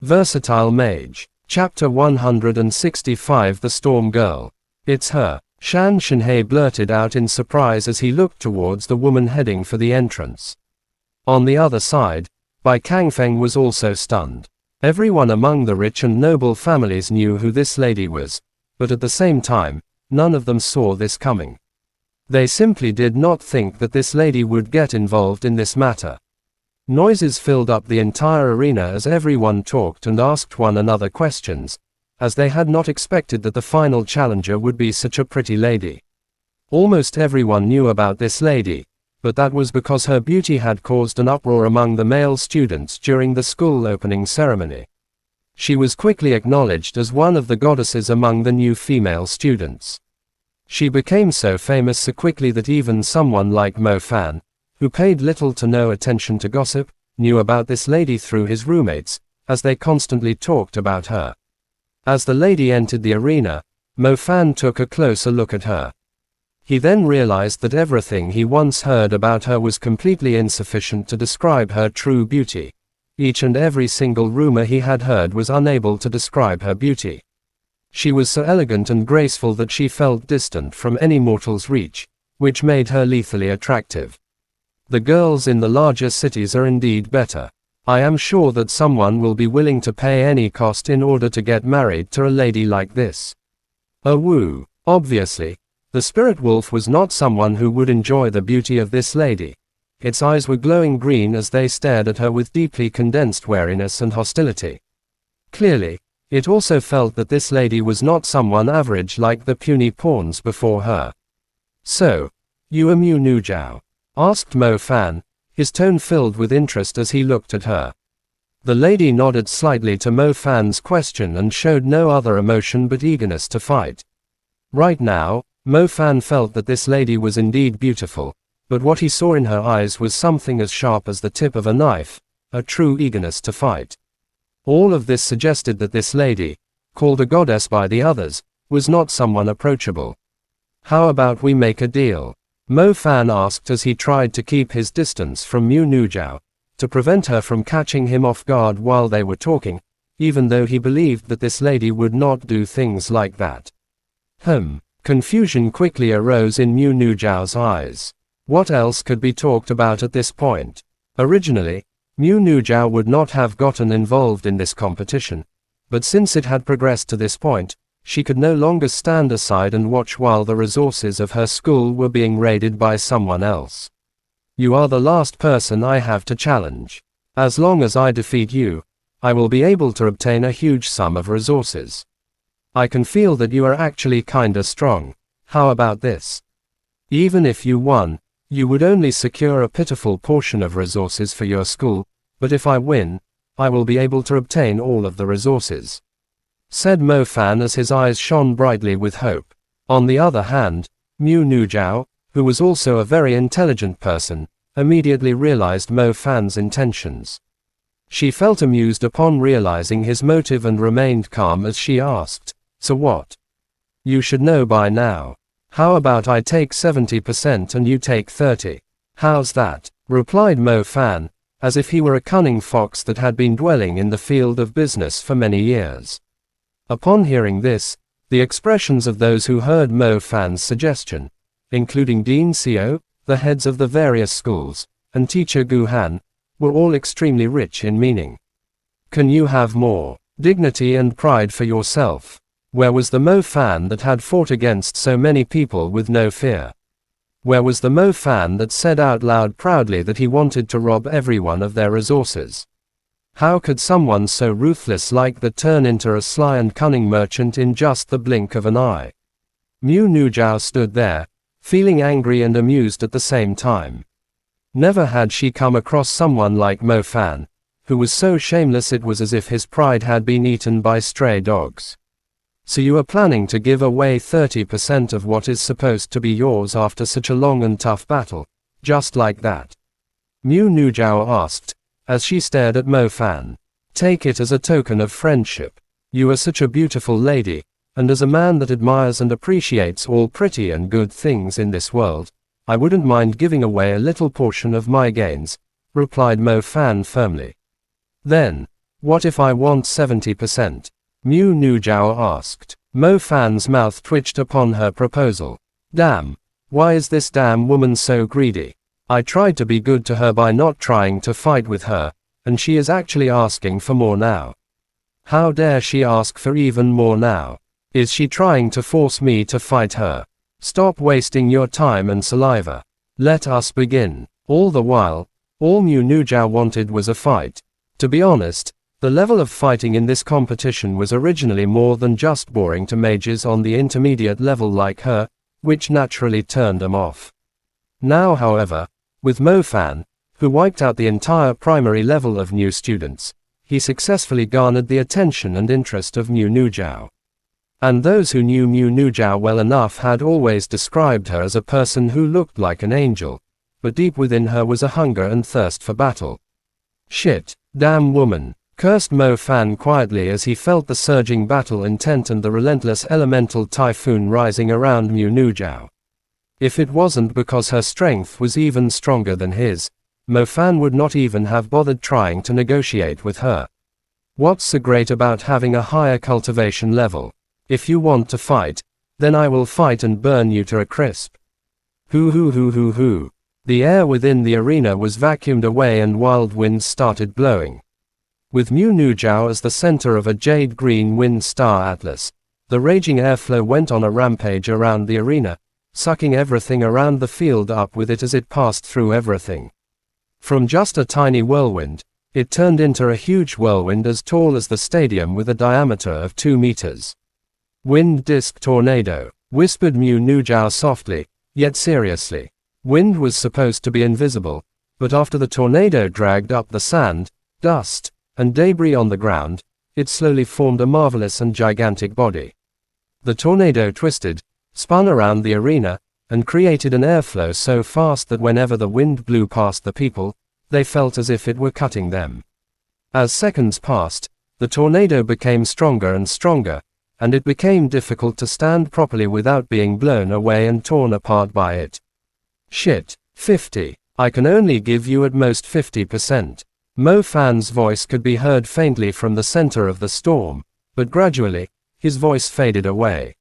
Versatile Mage. Chapter 165 The Storm Girl. It's her, Shan Shinhei blurted out in surprise as he looked towards the woman heading for the entrance. On the other side, Bai Kangfeng was also stunned. Everyone among the rich and noble families knew who this lady was, but at the same time, none of them saw this coming. They simply did not think that this lady would get involved in this matter. Noises filled up the entire arena as everyone talked and asked one another questions, as they had not expected that the final challenger would be such a pretty lady. Almost everyone knew about this lady, but that was because her beauty had caused an uproar among the male students during the school opening ceremony. She was quickly acknowledged as one of the goddesses among the new female students. She became so famous so quickly that even someone like Mo Fan, who paid little to no attention to gossip, knew about this lady through his roommates, as they constantly talked about her. As the lady entered the arena, Mo Fan took a closer look at her. He then realized that everything he once heard about her was completely insufficient to describe her true beauty. Each and every single rumor he had heard was unable to describe her beauty. She was so elegant and graceful that she felt distant from any mortal's reach, which made her lethally attractive. The girls in the larger cities are indeed better. I am sure that someone will be willing to pay any cost in order to get married to a lady like this. Woo. Obviously, the spirit wolf was not someone who would enjoy the beauty of this lady. Its eyes were glowing green as they stared at her with deeply condensed wariness and hostility. Clearly, it also felt that this lady was not someone average like the puny pawns before her. So, you are Mu Nujiao? Asked Mo Fan, his tone filled with interest as he looked at her. The lady nodded slightly to Mo Fan's question and showed no other emotion but eagerness to fight. Right now, Mo Fan felt that this lady was indeed beautiful, but what he saw in her eyes was something as sharp as the tip of a knife, a true eagerness to fight. All of this suggested that this lady, called a goddess by the others, was not someone approachable. How about we make a deal? Mo Fan asked as he tried to keep his distance from Mu Nujiao, to prevent her from catching him off guard while they were talking, even though he believed that this lady would not do things like that. Confusion quickly arose in Mu Nujiao's eyes. What else could be talked about at this point? Originally, Mu Nujiao would not have gotten involved in this competition, but since it had progressed to this point, she could no longer stand aside and watch while the resources of her school were being raided by someone else. You are the last person I have to challenge. As long as I defeat you, I will be able to obtain a huge sum of resources. I can feel that you are actually kinda strong. How about this? Even if you won, you would only secure a pitiful portion of resources for your school, but if I win, I will be able to obtain all of the resources, said Mo Fan as his eyes shone brightly with hope. On the other hand, Mu Nujiao, who was also a very intelligent person, immediately realized Mo Fan's intentions. She felt amused upon realizing his motive and remained calm as she asked, "So what? You should know by now. How about I take 70% and you take 30? How's that?" replied Mo Fan, as if he were a cunning fox that had been dwelling in the field of business for many years. Upon hearing this, the expressions of those who heard Mo Fan's suggestion, including Dean Xiao, the heads of the various schools, and teacher Gu Han, were all extremely rich in meaning. Can you have more dignity and pride for yourself? Where was the Mo Fan that had fought against so many people with no fear? Where was the Mo Fan that said out loud proudly that he wanted to rob everyone of their resources? How could someone so ruthless like that turn into a sly and cunning merchant in just the blink of an eye? Mu Nujiao stood there, feeling angry and amused at the same time. Never had she come across someone like Mo Fan, who was so shameless it was as if his pride had been eaten by stray dogs. So you are planning to give away 30% of what is supposed to be yours after such a long and tough battle, just like that? Mu Nujiao asked, as she stared at Mo Fan. Take it as a token of friendship. You are such a beautiful lady, and as a man that admires and appreciates all pretty and good things in this world, I wouldn't mind giving away a little portion of my gains, replied Mo Fan firmly. Then, What if I want 70%? Mu Nujiao asked. Mo Fan's mouth twitched upon her proposal. Damn. Why is this damn woman so greedy? I tried to be good to her by not trying to fight with her, and she is actually asking for more now. How dare she ask for even more now? Is she trying to force me to fight her? Stop wasting your time and saliva. Let us begin. All the while, all Mu Nujiao wanted was a fight. To be honest, the level of fighting in this competition was originally more than just boring to mages on the intermediate level like her, which naturally turned them off. Now however, with Mo Fan, who wiped out the entire primary level of new students, he successfully garnered the attention and interest of Mu Nujiao. And those who knew Mu Nujiao well enough had always described her as a person who looked like an angel, but deep within her was a hunger and thirst for battle. Shit, damn woman, cursed Mo Fan quietly as he felt the surging battle intent and the relentless elemental typhoon rising around Mu Nujiao. If it wasn't because her strength was even stronger than his, Mo Fan would not even have bothered trying to negotiate with her. What's so great about having a higher cultivation level? If you want to fight, then I will fight and burn you to a crisp. Hoo hoo hoo hoo hoo. The air within the arena was vacuumed away and wild winds started blowing. With Mu Nujiao as the center of a jade-green wind star atlas, the raging airflow went on a rampage around the arena, sucking everything around the field up with it as it passed through everything. From just a tiny whirlwind, it turned into a huge whirlwind as tall as the stadium with a diameter of 2 meters. Wind disk tornado, whispered Mu Nujiao softly, yet seriously. Wind was supposed to be invisible, but after the tornado dragged up the sand, dust, and debris on the ground, it slowly formed a marvelous and gigantic body. The tornado twisted, spun around the arena, and created an airflow so fast that whenever the wind blew past the people, they felt as if it were cutting them. As seconds passed, the tornado became stronger and stronger, and it became difficult to stand properly without being blown away and torn apart by it. Shit, 50. I can only give you at most 50%. Mo Fan's voice could be heard faintly from the center of the storm, but gradually, his voice faded away.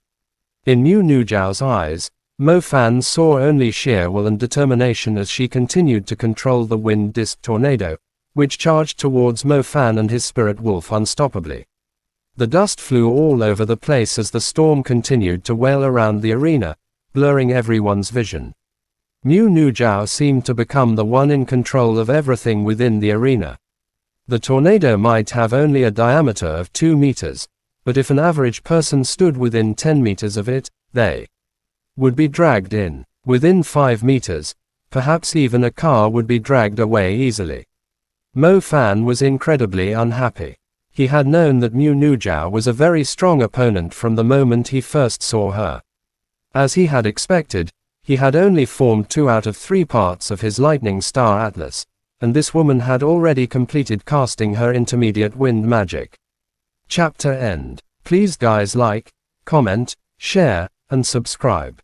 In Mu Nujiao's eyes, Mo Fan saw only sheer will and determination as she continued to control the wind disk tornado, which charged towards Mo Fan and his spirit wolf unstoppably. The dust flew all over the place as the storm continued to wail around the arena, blurring everyone's vision. Mu Nujiao seemed to become the one in control of everything within the arena. The tornado might have only a diameter of 2 meters, but if an average person stood within 10 meters of it, they would be dragged in. Within 5 meters, perhaps even a car would be dragged away easily. Mo Fan was incredibly unhappy. He had known that Mu Nujiao was a very strong opponent from the moment he first saw her. As he had expected, he had only formed 2 out of 3 parts of his lightning star atlas, and this woman had already completed casting her intermediate wind magic. Chapter end. Please guys like, comment, share, and subscribe.